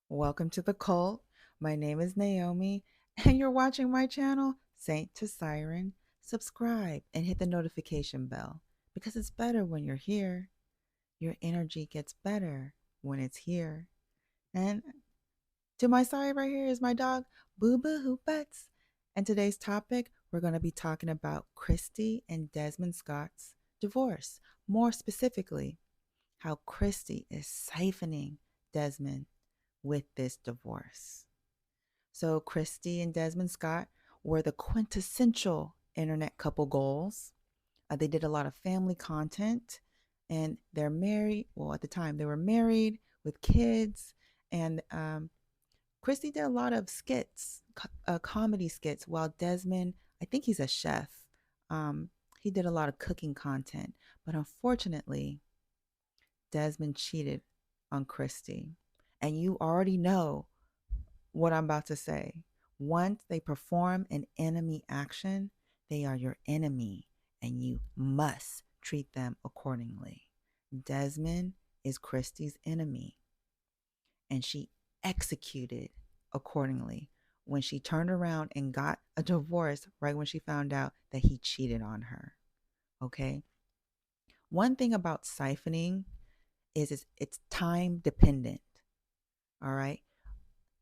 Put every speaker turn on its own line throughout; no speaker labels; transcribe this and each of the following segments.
Welcome to the cult. My name is Naomi, and you're watching my channel, Saint to Siren. Subscribe and hit the notification bell because it's better when you're here. Your energy gets better when it's here. And to my side right here is my dog, Boo Boo Who Butts. And today's topic, we're going to be talking about Kristy and Desmond Scott's divorce. More specifically, how Kristy is siphoning Desmond with this divorce. So Kristy and Desmond Scott were the quintessential internet couple goals. They did a lot of family content, and they're married. Well, at the time, they were married with kids, and Kristy did a lot of skits, comedy skits, while Desmond, I think he's a chef. He did a lot of cooking content, but unfortunately, Desmond cheated on Kristy. And you already know what I'm about to say. Once they perform an enemy action, they are your enemy and you must treat them accordingly. Desmond is Kristy's enemy, and she executed accordingly when she turned around and got a divorce right when she found out that he cheated on her. Okay? One thing about siphoning is it's time dependent. All right?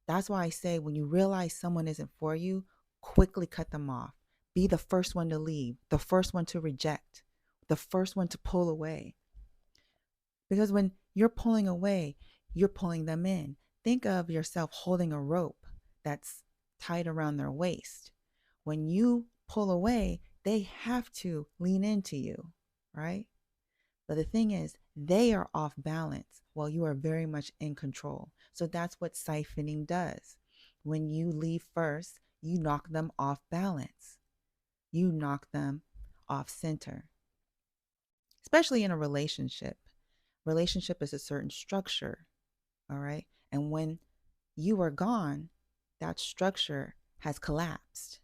That's why I say when you realize someone isn't for you, quickly cut them off. Be the first one to leave, the first one to reject, the first one to pull away. Because when you're pulling away, you're pulling them in. Think of yourself holding a rope that's tied around their waist. When you pull away, they have to lean into you, right? But the thing is, they are off balance while you are very much in control. So that's what siphoning does. When you leave first, you knock them off balance. You knock them off center, especially in a relationship. Relationship is a certain structure, all right? And when you are gone, that structure has collapsed.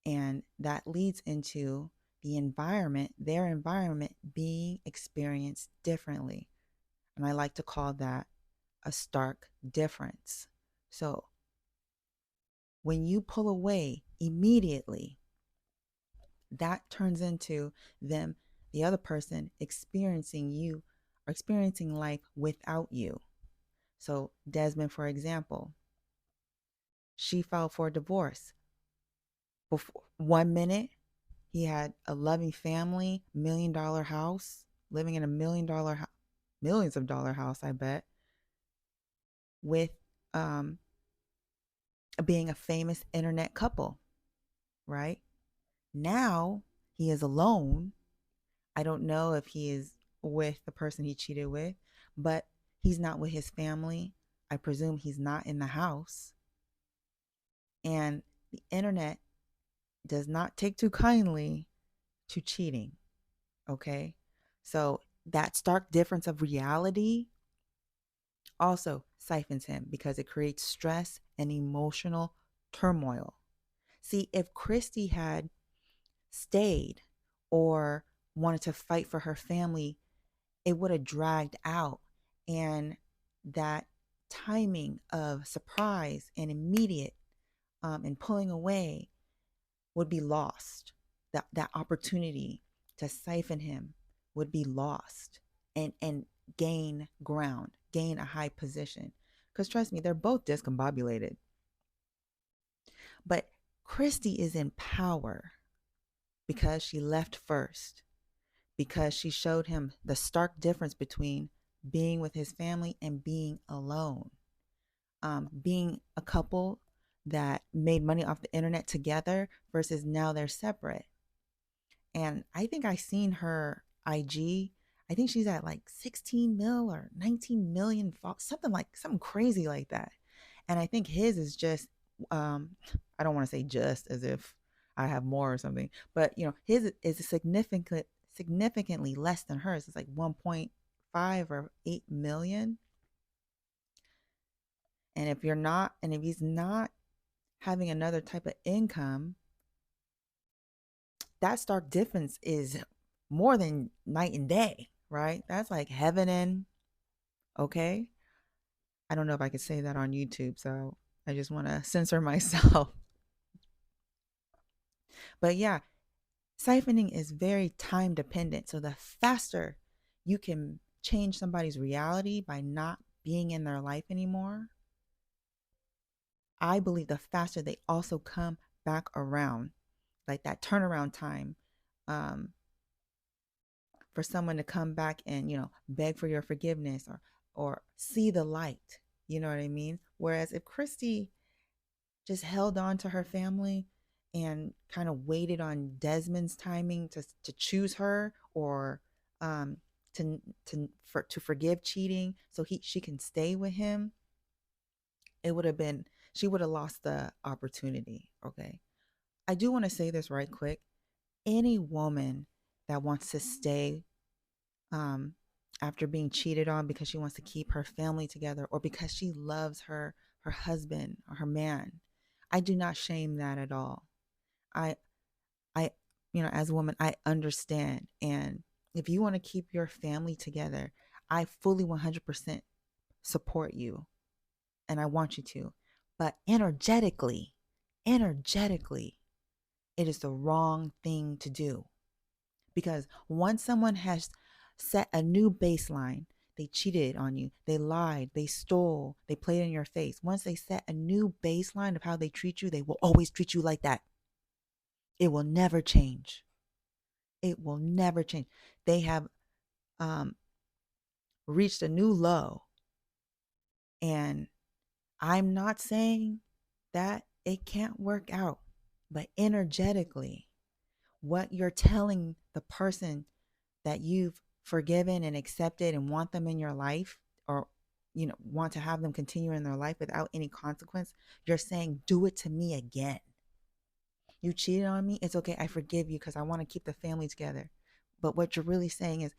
And that leads into the environment, their environment being experienced differently. And I like to call that a stark difference. So when you pull away immediately, that turns into them, the other person, experiencing you or experiencing life without you. So Desmond, for example, she filed for divorce. Before 1 minute, he had a loving family, $1 million house, living in a millions of dollar house, I bet, with being a famous internet couple, right? Now he is alone. I don't know if he is with the person he cheated with, but he's not with his family. I presume he's not in the house. And the internet does not take too kindly to cheating. Okay. So that stark difference of reality also siphons him because it creates stress and emotional turmoil. See, if Kristy had stayed or wanted to fight for her family, it would have dragged out. And that timing of surprise and immediate and pulling away would be lost. That opportunity to siphon him would be lost and gain ground, gain a high position. Because trust me, they're both discombobulated. But Kristy is in power because she left first, because she showed him the stark difference between being with his family and being alone. Being a couple that made money off the internet together versus now they're separate. And I think I seen her IG. I think she's at like 16 mil or 19 million, something crazy like that. And I think his is just, I don't want to say just as if I have more or something, but his is significantly less than hers. It's like 1.5 or 8 million. And if he's not having another type of income, that stark difference is more than night and day, right? That's like heaven and okay. I don't know if I could say that on YouTube, so I just want to censor myself. But yeah, siphoning is very time dependent. So the faster you can change somebody's reality by not being in their life anymore, I believe the faster they also come back around, like that turnaround time, um, for someone to come back and beg for your forgiveness or see the light. You know what I mean? Whereas if Kristy just held on to her family and kind of waited on Desmond's timing to choose her or um, to forgive cheating so she can stay with him, it would have been she would have lost the opportunity. Okay, I do want to say this right quick. Any woman that wants to stay um, after being cheated on because she wants to keep her family together or because she loves her husband or her man, I do not shame that at all. I I as a woman, I understand. And if you want to keep your family together, I fully 100% support you and I want you to. But energetically, it is the wrong thing to do. Because once someone has set a new baseline, they cheated on you, they lied, they stole, they played in your face. Once they set a new baseline of how they treat you, they will always treat you like that. It will never change. It will never change. They have um, reached a new low. And I'm not saying that it can't work out, but energetically, what you're telling the person that you've forgiven and accepted and want them in your life or want to have them continue in their life without any consequence, you're saying, do it to me again. You cheated on me, it's okay, I forgive you because I want to keep the family together. But what you're really saying is,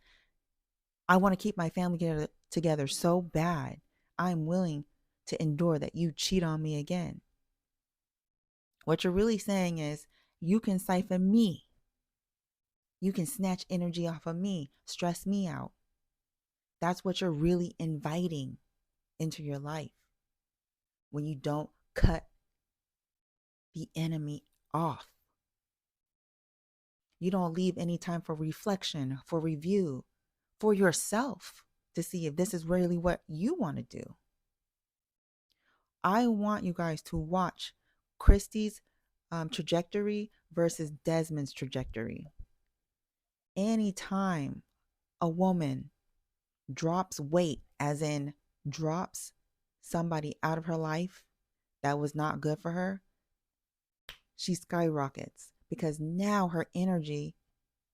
I want to keep my family together so bad, I'm willing to endure that you cheat on me again. What you're really saying is, you can siphon me, you can snatch energy off of me, stress me out. That's what you're really inviting into your life when you don't cut the enemy off. You don't leave any time for reflection, for review, for yourself to see if this is really what you want to do. I want you guys to watch Kristy's trajectory versus Desmond's trajectory. Anytime a woman drops weight, as in drops somebody out of her life that was not good for her, she skyrockets because now her energy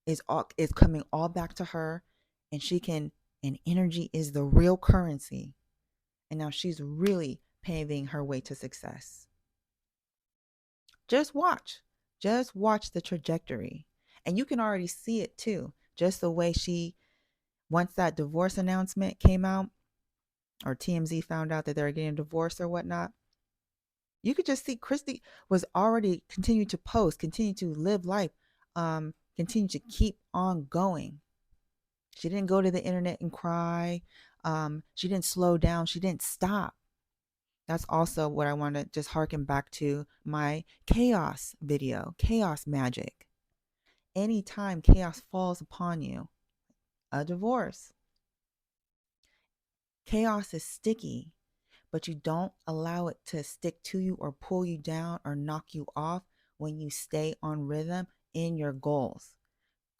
is coming all back to her, and energy is the real currency. And now she's really paving her way to success. Just watch. Just watch the trajectory. And you can already see it too. Just the way once that divorce announcement came out, or TMZ found out that they were getting divorced or whatnot, you could just see Kristy was already continue to post, continue to live life, continue to keep on going. She didn't go to the internet and cry. She didn't slow down. She didn't stop. That's also what I want to just harken back to my chaos video, chaos magic. Anytime chaos falls upon you, a divorce, chaos is sticky, but you don't allow it to stick to you or pull you down or knock you off when you stay on rhythm in your goals.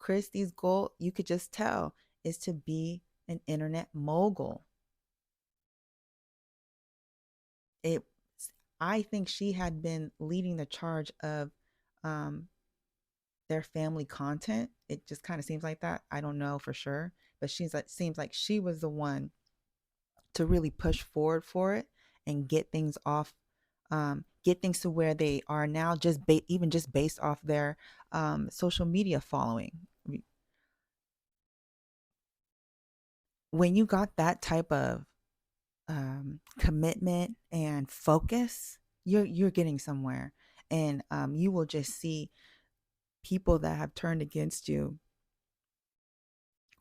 Kristy's goal, you could just tell, is to be an internet mogul. It I think she had been leading the charge of um, their family content. It just kind of seems like that. I don't know for sure, but seems like she was the one to really push forward for it and get things off, get things to where they are now, even just based off their social media following. When you got that type of commitment and focus, you're getting somewhere, and you will just see People that have turned against you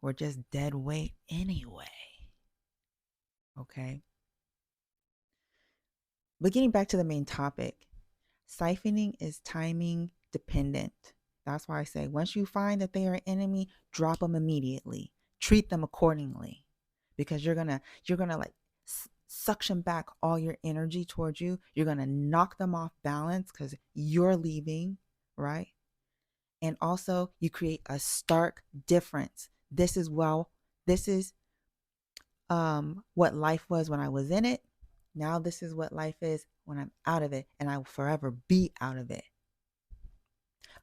were just dead weight anyway. Okay. But getting back to the main topic, siphoning is timing dependent. That's why I say once you find that they are an enemy, drop them immediately. Treat them accordingly, because you're gonna like suction back all your energy towards you. You're gonna knock them off balance because you're leaving, right? And also you create a stark difference. This is what life was when I was in it. Now this is what life is when I'm out of it, and I will forever be out of it.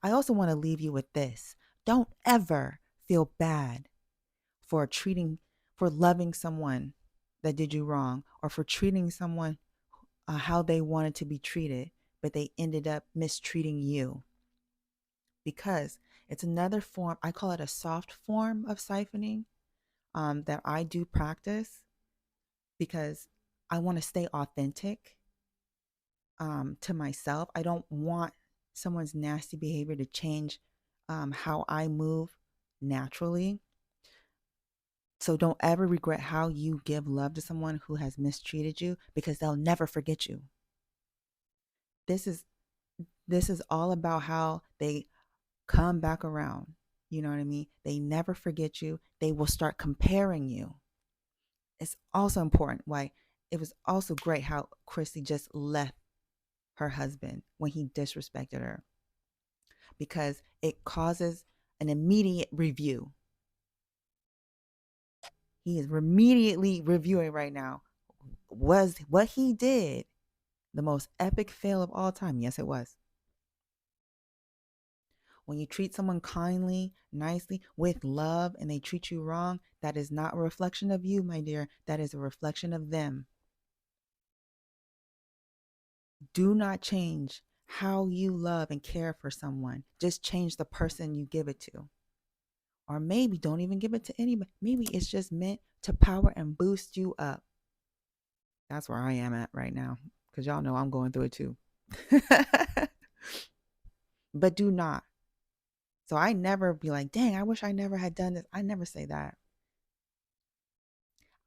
I also want to leave you with this. Don't ever feel bad for for loving someone that did you wrong, or for treating someone how they wanted to be treated, but they ended up mistreating you. Because it's another form, I call it a soft form of siphoning, that I do practice because I want to stay authentic to myself. I don't want someone's nasty behavior to change how I move naturally. So don't ever regret how you give love to someone who has mistreated you, because they'll never forget you. This is this is all about how they come back around. You know what I mean? They never forget you. They will start comparing you. It's also important why it was also great how Kristy just left her husband when he disrespected her, because it causes an immediate review. He is immediately reviewing right now. Was what he did the most epic fail of all time? Yes, it was. When you treat someone kindly, nicely, with love, and they treat you wrong, that is not a reflection of you, my dear. That is a reflection of them. Do not change how you love and care for someone. Just change the person you give it to. Or maybe don't even give it to anybody. Maybe it's just meant to power and boost you up. That's where I am at right now, because y'all know I'm going through it too. But do not. So I never be like, dang, I wish I never had done this. I never say that.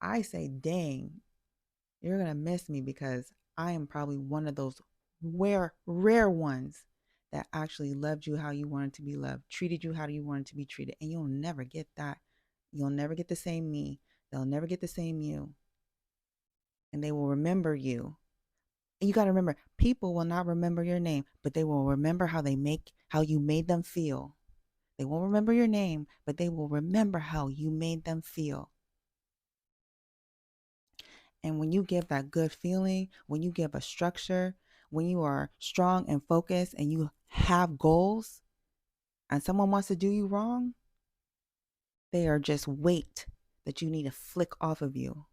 I say, dang, you're going to miss me, because I am probably one of those rare ones that actually loved you how you wanted to be loved, treated you how you wanted to be treated. And you'll never get that. You'll never get the same me. They'll never get the same you. And they will remember you. And you got to remember, people will not remember your name, but they will remember how you made them feel. They won't remember your name, but they will remember how you made them feel. And when you give that good feeling, when you give a structure, when you are strong and focused and you have goals, and someone wants to do you wrong, they are just weight that you need to flick off of you.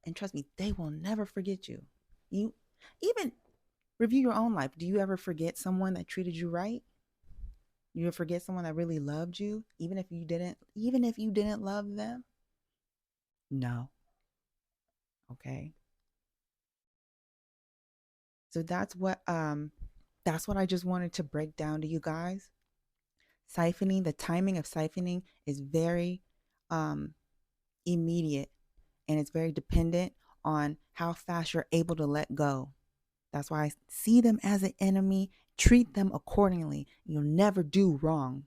And trust me, they will never forget you. You even review your own life. Do you ever forget someone that treated you right? You ever forget someone that really loved you, even if you didn't love them? No. Okay. So that's what I just wanted to break down to you guys. Siphoning, the timing of siphoning is very um immediate, and it's very dependent on how fast you're able to let go. That's why I see them as an enemy, treat them accordingly. You'll never do wrong.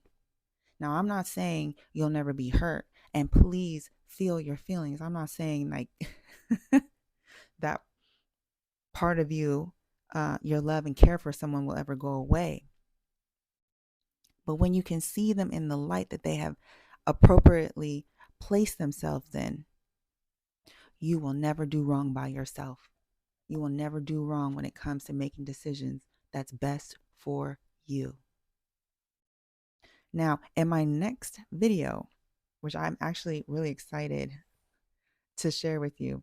Now, I'm not saying you'll never be hurt, and please feel your feelings. I'm not saying like that part of you, your love and care for someone will ever go away. But when you can see them in the light that they have appropriately placed themselves in, you will never do wrong by yourself. You will never do wrong when it comes to making decisions that's best for you. Now, in my next video, which I'm actually really excited to share with you,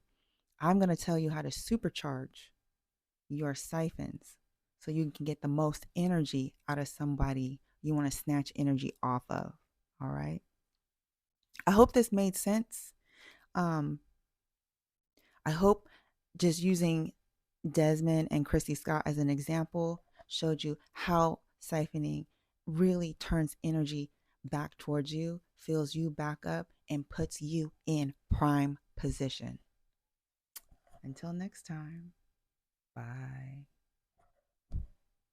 I'm going to tell you how to supercharge your siphons so you can get the most energy out of somebody you want to snatch energy off of. All right. I hope this made sense. I hope just using Desmond and Kristy Scott as an example showed you how siphoning really turns energy back towards you, fills you back up, and puts you in prime position. Until next time, bye.